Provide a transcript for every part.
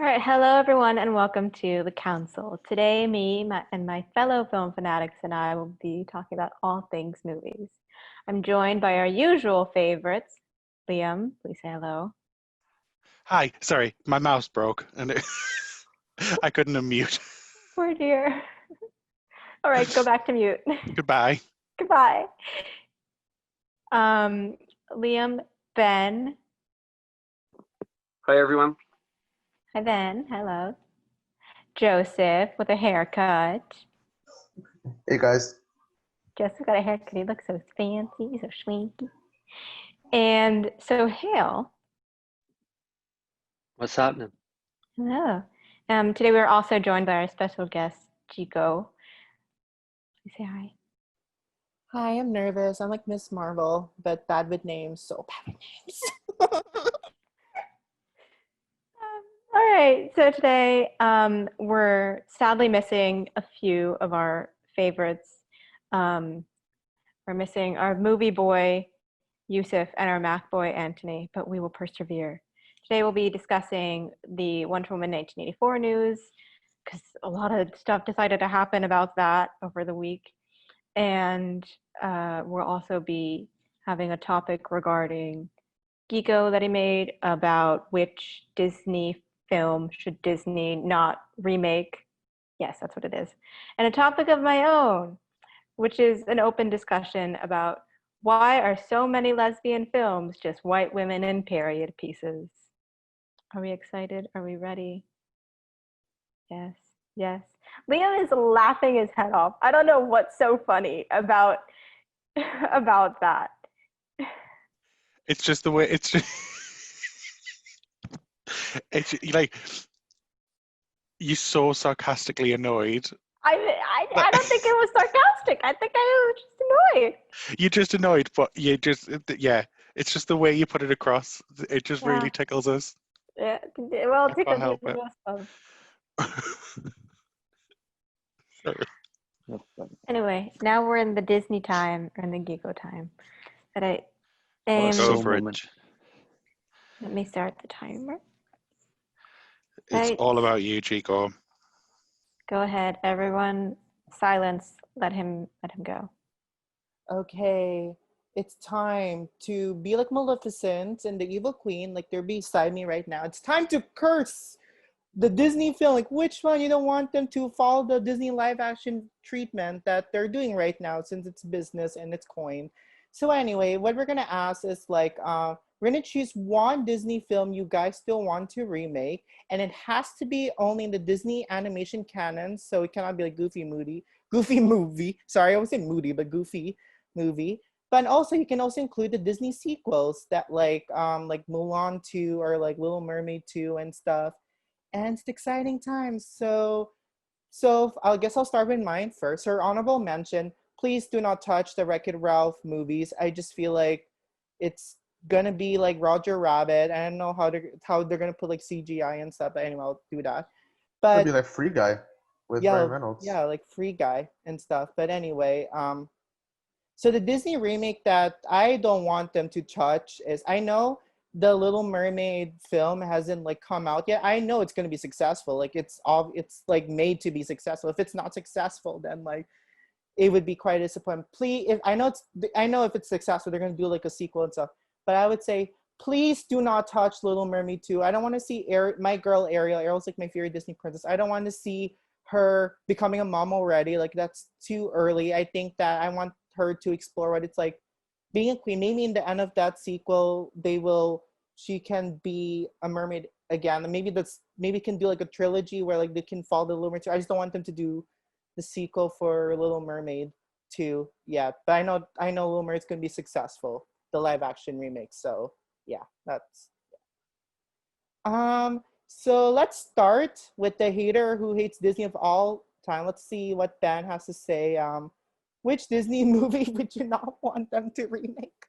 All right, hello everyone, and welcome to the Council. Today, and my fellow film fanatics and I will be talking about all things movies. I'm joined by our usual favorites. Liam, please say hello. Hi, sorry, my mouse broke and I couldn't unmute. Poor dear. All right, go back to mute. Goodbye. Goodbye. Liam, Ben. Hi, everyone. Hi, Ben. Hello. Joseph with a haircut. Hey guys. Joseph got a haircut. He looks so fancy, so schminky. And Sohail. What's happening? Hello. Today we're also joined by our special guest, Gico. Please say hi. Hi, I'm nervous. I'm like Miss Marvel, but bad with names, so bad with names. All right, so today we're sadly missing a few of our favorites. We're missing our movie boy, Yusuf, and our Mac boy, Anthony, but we will persevere. Today we'll be discussing the Wonder Woman 1984 news, because a lot of stuff decided to happen about that over the week. And we'll also be having a topic regarding Gico that he made about which Disney film should Disney not remake. Yes, that's what it is. And a topic of my own, which is an open discussion about why are so many lesbian films just white women in period pieces? Are we excited? Are we ready? Yes, yes. Liam is laughing his head off. I don't know what's so funny about that. It's just the way it's just it's like you're so sarcastically annoyed. I don't think it was sarcastic. I think I was just annoyed. You're just annoyed, but it's just the way you put it across. It just really tickles us. Yeah, well, I can't help it. Sorry. Anyway, now we're in the Disney time, or in the Gico time. But I aim. Go for it. Let me start the timer. It's Right. all about you, Gico. Go ahead, everyone. Silence. Let him go. Okay, it's time to be like Maleficent and the Evil Queen, like they're beside me right now. It's time to curse the Disney film. Like, which one you don't want them to follow the Disney live action treatment that they're doing right now, since it's business and it's coin. So anyway, what we're gonna ask is like, we're gonna choose one Disney film you guys still want to remake, and it has to be only in the Disney animation canon. So it cannot be like Goofy movie. Sorry, I was saying moody, but Goofy movie. But also you can also include the Disney sequels that like Mulan 2 or like Little Mermaid 2 and stuff. And it's exciting times. So I guess I'll start with mine first. Her honorable mention, please do not touch the Wreck-It Ralph movies. I just feel like it's gonna be like Roger Rabbit. I don't know how they're gonna put like CGI and stuff, but anyway, I'll do that. It'll But be like Free Guy with yeah, Ryan Reynolds. yeah, like Free Guy and stuff. But anyway, so the Disney remake that I don't want them to touch is, I know the Little Mermaid film hasn't like come out yet. I know it's gonna be successful. Like it's like made to be successful. If it's not successful, then like it would be quite a disappointment. Please, I know if it's successful, they're gonna do like a sequel and stuff. But I would say, please do not touch Little Mermaid 2. I don't want to see my girl Ariel. Ariel's like my favorite Disney princess. I don't want to see her becoming a mom already. Like that's too early. I think that I want her to explore what it's like being a queen. Maybe in the end of that sequel, she can be a mermaid again. And maybe can do like a trilogy where like they can follow the Little Mermaid 2. I just don't want them to do the sequel for Little Mermaid 2 yet. But I know Little Mermaid's gonna be successful, the live action remake. So yeah, that's so let's start with the hater who hates Disney of all time. Let's see what Ben has to say. Which Disney movie would you not want them to remake?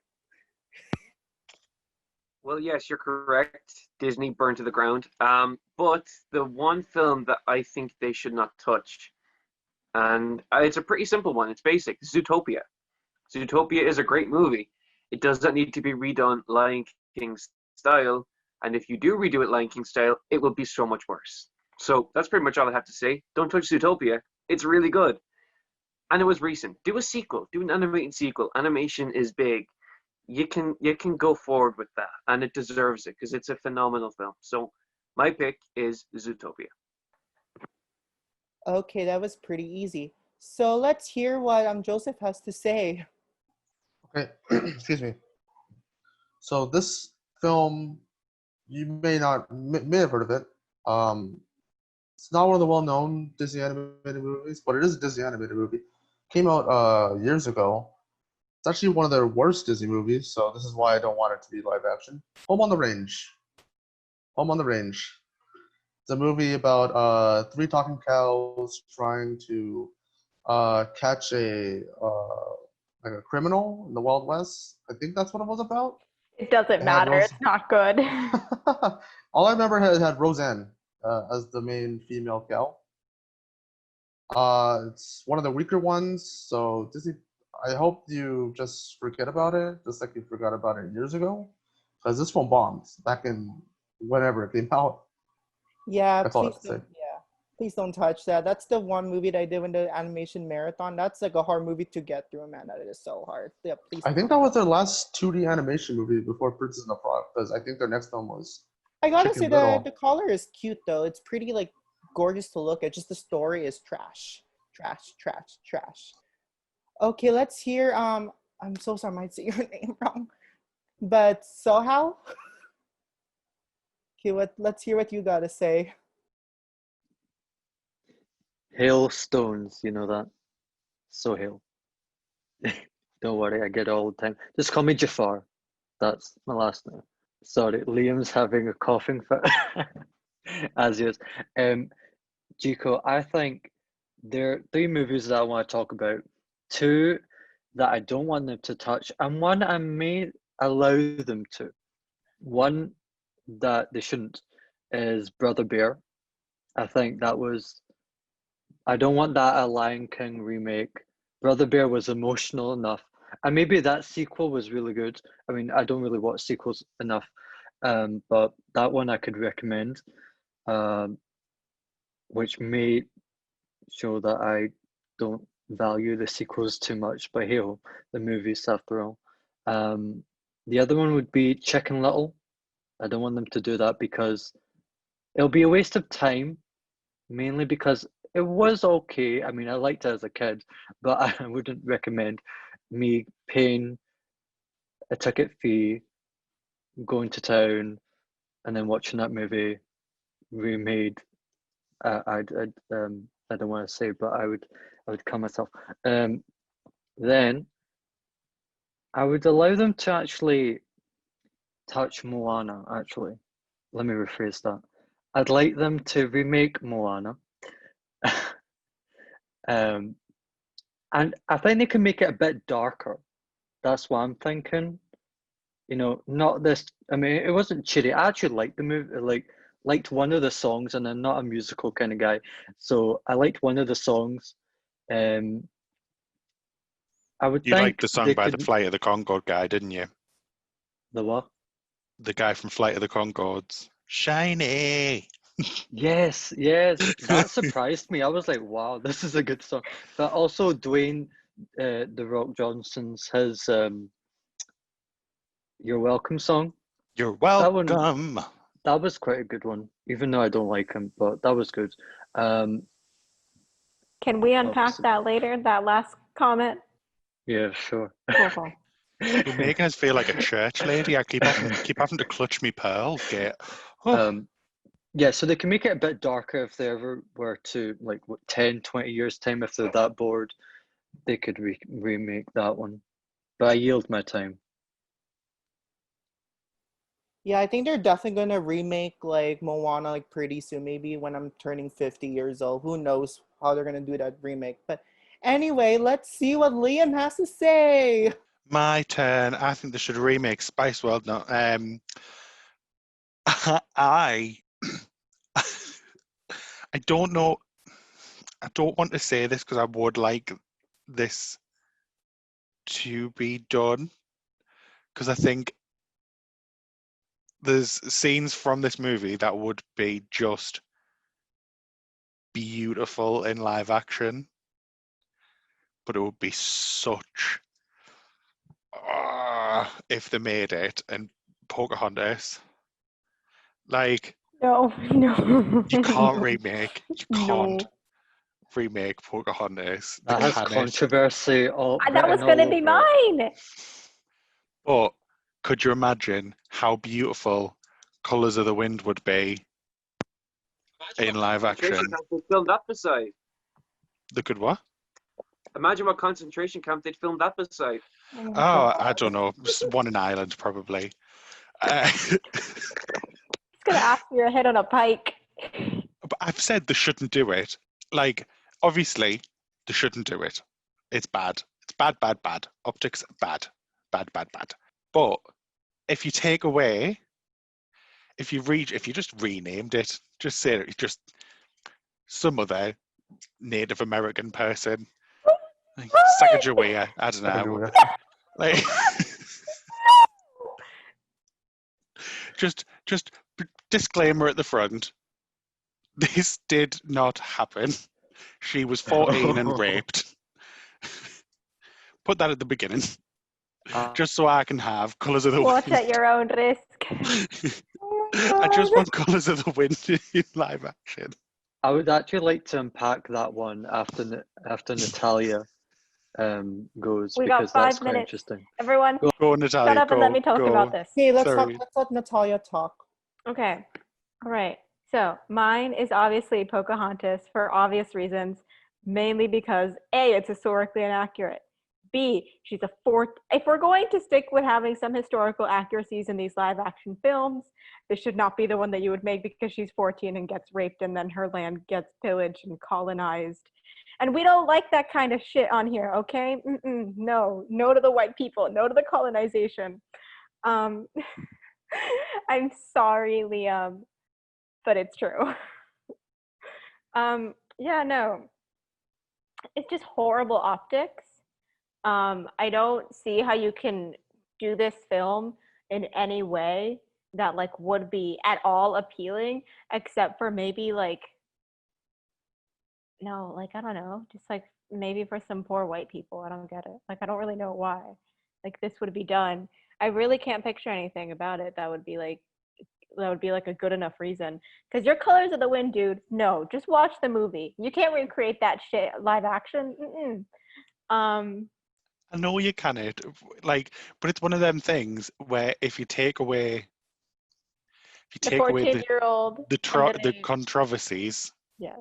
Well, yes, you're correct. Disney burned to the ground. But the one film that I think they should not touch, and it's a pretty simple one. It's basic. Zootopia. Zootopia is a great movie. It doesn't need to be redone Lion King style. And if you do redo it Lion King style, it will be so much worse. So that's pretty much all I have to say. Don't touch Zootopia. It's really good. And it was recent. Do a sequel. Do an animated sequel. Animation is big. You can go forward with that, and it deserves it because it's a phenomenal film. So my pick is Zootopia. Okay, that was pretty easy. So let's hear what Joseph has to say. Okay, excuse me. So this film, you may have heard of it. It's not one of the well-known Disney animated movies, but it is a Disney animated movie. Came out years ago. It's actually one of their worst Disney movies, so this is why I don't want it to be live action. Home on the Range. Home on the Range. It's a movie about 3 talking cows trying to catch a like a criminal in the Wild West. I think that's what it was about. It doesn't It had matter. Rose- It's not good. All I remember had Roseanne as the main female cow. It's one of the weaker ones, so Disney. I hope you just forget about it, just like you forgot about it years ago, because this one bombed back in whenever it came out. Yeah, That's all I have to say. please don't touch that. That's the one movie that I did in the animation marathon. That's like a hard movie to get through, man. That is so hard. Yeah, please. I think that was their last 2D animation movie before Princess and the Frog, because I think their next film was I gotta Chicken say that Little. the color is cute though. It's pretty like gorgeous to look at. Just the story is trash. Trash, trash, trash. Okay, let's hear I'm so sorry I might say your name wrong. But Sohail? Okay, let's hear what you gotta say. Hailstones, you know that? Sohail. Don't worry, I get it all the time. Just call me Jafar. That's my last name. Sorry, Liam's having a coughing fit. As is. Gico, I think there are 3 movies that I want to talk about. 2 that I don't want them to touch, and 1 I may allow them to. 1 that they shouldn't is Brother Bear. I think that was. I don't want that a Lion King remake. Brother Bear was emotional enough, and maybe that sequel was really good. I mean, I don't really watch sequels enough, but that one I could recommend, which may show that I don't value the sequels too much, but hey, the movies after all. The other one would be Chicken Little. I don't want them to do that because it'll be a waste of time, mainly because it was okay. I mean, I liked it as a kid, but I wouldn't recommend me paying a ticket fee, going to town, and then watching that movie remade. I don't want to say, but I would kill myself. Then I would allow them to actually touch Moana. Actually, let me rephrase that. I'd like them to remake Moana. And I think they can make it a bit darker. That's what I'm thinking. You know, not this. I mean, it wasn't cheery. I actually liked the movie. Liked one of the songs, and I'm not a musical kind of guy, so I liked one of the songs. I would You liked think the song they by the could. Flight of the Concord guy, didn't you? The what? The guy from Flight of the Concords. Shiny. Yes, yes. That surprised me. I was like, wow, this is a good song. But also Dwayne, the Rock Johnson's his "You're Welcome" song. You're That one, welcome. that was quite a good one. Even though I don't like him, but that was good. Can we unpack Obviously. that later? That last comment? Yeah, sure. Cool. You're making us feel like a church lady. I keep having to clutch me pearls, Kate. Oh. Yeah, so they can make it a bit darker if they ever were to, like, 10, 20 years time, if they're that bored, they could remake that one. But I yield my time. Yeah, I think they're definitely gonna remake like Moana like pretty soon. Maybe when I'm turning 50 years old. Who knows how they're gonna do that remake. But anyway, let's see what Liam has to say. My turn. I think they should remake Spice World now. I I don't know. I don't want to say this because I would like this to be done because I think there's scenes from this movie that would be just beautiful in live action, but it would be such if they made it and Pocahontas. Like, No, no. you can't remake. You can't No. remake Pocahontas. They That has can it. controversy That was written going to all be over it. mine. But could you imagine how beautiful Colours of the Wind would be in live action? Concentration camp they filmed that beside. They could what? Imagine what concentration camp they'd filmed that beside. Oh, my Oh, I God. don't know. Just one in Ireland, probably. It's going to ask for your head on a pike. But I've said they shouldn't do it. Like, obviously, they shouldn't do it. It's bad. It's bad, bad, bad. Optics, bad. Bad, bad, bad. But if you take away, if you just renamed it, just say it, just some other Native American person, like Sacagawea, I don't know. Like, just disclaimer at the front. This did not happen. She was 14 and raped. Put that at the beginning, just so I can have Colours of the Watch Wind. at your own risk. Oh my I just God. want Colours of the Wind in live action. I would actually like to unpack that one after Natalia goes, We got because that's 5 quite minutes. interesting. Everyone, Go, Natalia. shut up go, and let me talk go. about this. Okay, let's Sorry. let Natalia talk. Okay. All right. So mine is obviously Pocahontas for obvious reasons, mainly because A, it's historically inaccurate. B, she's a fourth. If we're going to stick with having some historical accuracies in these live action films, this should not be the one that you would make because she's 14 and gets raped and then her land gets pillaged and colonized. And we don't like that kind of shit on here, okay? No. No to the white people. No to the colonization. I'm sorry, Liam, but it's true. Yeah, no. It's just horrible optics. I don't see how you can do this film in any way that like would be at all appealing, except for maybe like no, like I don't know, just like maybe for some poor white people. I don't get it. Like I don't really know why. Like this would be done. I really can't picture anything about it that would be like a good enough reason. Because your Colors of the Wind, dude, no, just watch the movie. You can't recreate that shit live action. I know you can it, like, but it's one of them things where if you take away The the 14-year-old the controversies yes.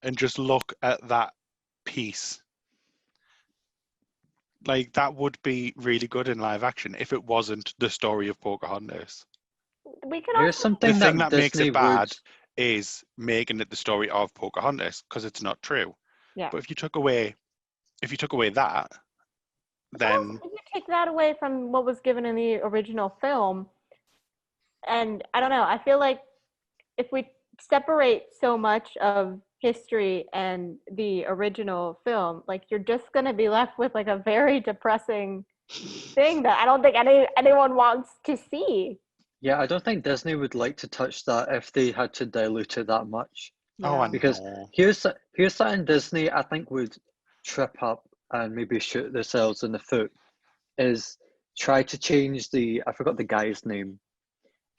and just look at that piece, like that would be really good in live action if it wasn't the story of Pocahontas. We can Here's also something The thing that that makes Disney it bad would. is making it the story of Pocahontas because it's not true. yeah. But if you took away that, then If you take that away from what was given in the original film, and I don't know, I feel like if we separate so much of history and the original film, like you're just going to be left with like a very depressing thing that I don't think anyone wants to see. Yeah, I don't think Disney would like to touch that if they had to dilute it that much. oh, I Because know. here's something Disney I think would trip up and maybe shoot themselves in the foot, is try to change I forgot the guy's name,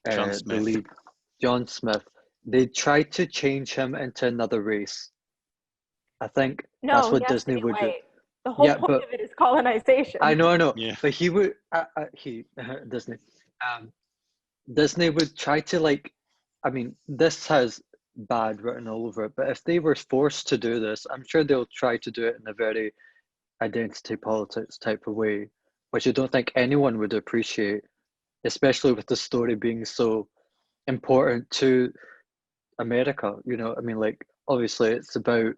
John the Smith. lead, John Smith. They tried to change him into another race. I think that's No, what he has to Disney be would do. white. The whole Yeah, point but of it is colonization. I know, Yeah. but he would, Disney, Disney would try to like, I mean, this has bad written all over it, but if they were forced to do this, I'm sure they'll try to do it in a very identity politics type of way, which I don't think anyone would appreciate, especially with the story being so important to America. You know, I mean, like, obviously it's about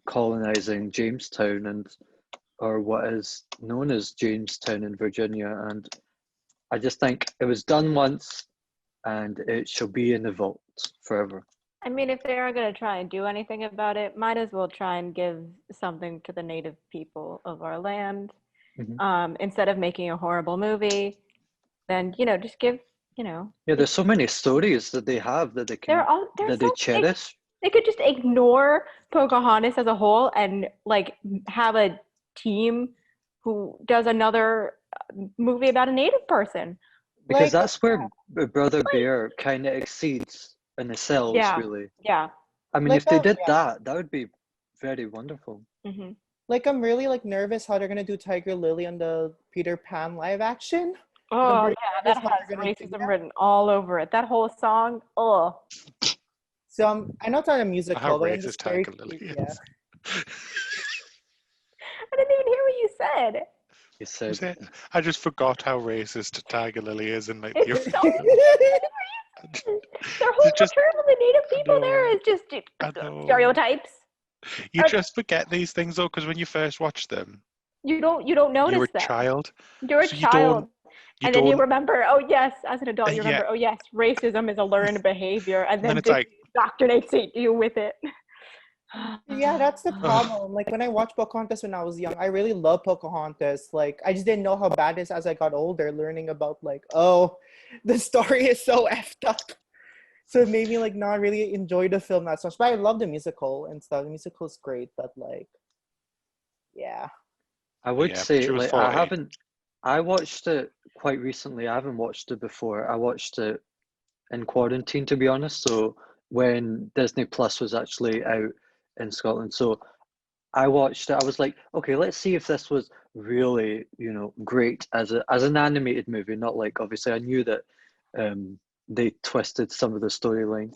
colonizing Jamestown or what is known as Jamestown in Virginia, and I just think it was done once and it shall be in the vault forever. I mean, if they are going to try and do anything about it, might as well try and give something to the native people of our land. Mhm. Instead of making a horrible movie, then, just give you know, Yeah, there's so many stories that they have that they they're can all they're that they so big. cherish. They could just ignore Pocahontas as a whole and like have a team who does another movie about a native person. Because Like, that's where Brother Bear kind of exceeds in the cells, Yeah, really. yeah. I mean, like if they did yeah. that, that would be very wonderful. Hmm. Like I'm really like nervous how they're gonna do Tiger Lily on the Peter Pan live action. Like, I'm Oh very yeah, nervous that how has they're gonna do racism that. written all over it. That whole song. Oh, So I know it's not a How musical, but I'm racist just very Tiger Lily yeah. is. I didn't even hear what you said. He Was said, it? I just forgot how racist Tiger Lily is in like It's the so racist. Their whole It's just, portrayal of the native I people there know, is just I know. stereotypes. You Or just forget these things though, because when you first watch them, you don't you're notice a them. child, You're a so child. you And then you don't, remember, oh yes, as an adult, you yeah. remember, oh yes, racism is a learned behavior, and And then then it's this like, indoctrinates you with it. Yeah, that's the ugh, problem. Like when I watched Pocahontas when I was young, I really loved Pocahontas. Like I just didn't know how bad it is as I got older, learning about like, oh, the story is so effed up. So it made me like not really enjoy the film that much. But I love the musical and stuff. The musical is great, but like, yeah. I would yeah, say, she was like, 40. I watched it quite recently. I haven't watched it before. I watched it in quarantine, to be honest. So when Disney Plus was actually out in Scotland. So I watched it. I was like, okay, let's see if this was really, great as an animated movie. Not like, obviously I knew that they twisted some of the storylines.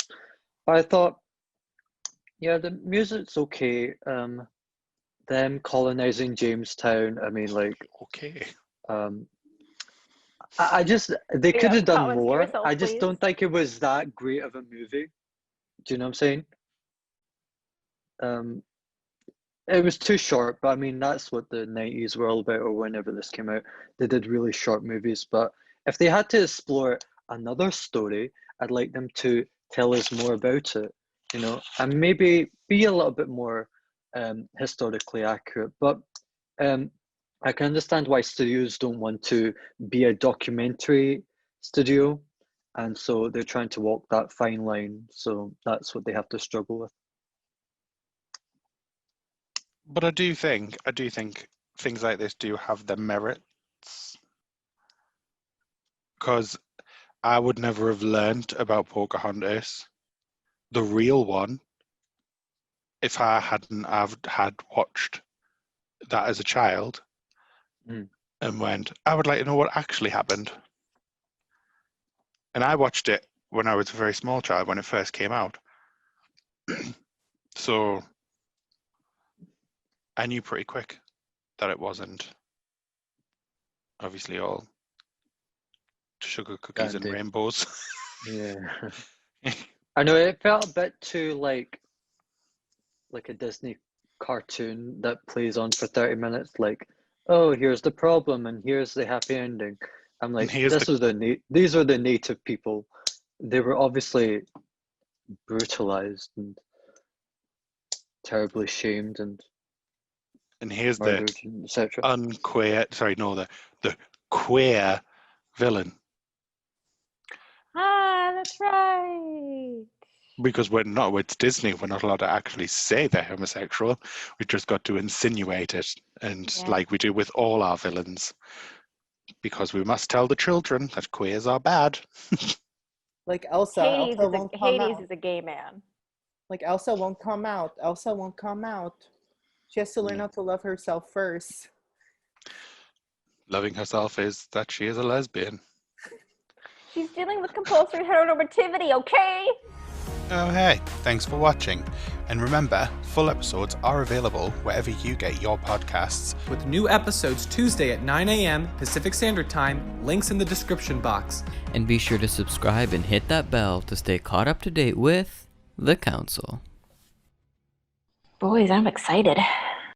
But I thought, yeah, the music's okay. Them colonizing Jamestown, I mean, like, Okay. um, I just they You could have have done comments to more. yourself, I just please. don't think it was that great of a movie. Do you know what I'm saying? Um, it was too short, but I mean that's what the 90s were all about, or whenever this came out. They did really short movies, but if they had to explore another story, I'd like them to tell us more about it, and maybe be a little bit more historically accurate. But I can understand why studios don't want to be a documentary studio, and so they're trying to walk that fine line. So that's what they have to struggle with. But I do think things like this do have their merits, because I would never have learned about Pocahontas, the real one, if I hadn't had watched that as a child Mm. and went, I would like to know what actually happened. And I watched it when I was a very small child when it first came out. So I knew pretty quick that it wasn't obviously all sugar cookies and Dandy. rainbows. Yeah. I know it felt a bit too like a Disney cartoon that plays on for 30 minutes, like, oh, here's the problem and here's the happy ending. I'm like, here's these are the native people. They were obviously brutalized and terribly shamed and here's murdered, the etc. the queer villain. Ah, that's right. Because it's Disney, we're not allowed to actually say they're homosexual. We just got to insinuate it, and Yeah. like we do with all our villains, because we must tell the children that queers are bad. Like Elsa won't come Hades out. is a gay man. Like Elsa won't come out. Elsa won't come out. She has to learn Yeah. how to love herself first. Loving herself is that she is a lesbian. She's dealing with compulsory heteronormativity, okay? Oh hey, thanks for watching. And remember, full episodes are available wherever you get your podcasts. With new episodes Tuesday at 9 a.m. Pacific Standard Time, links in the description box. And be sure to subscribe and hit that bell to stay caught up to date with The Council. Boys, I'm excited.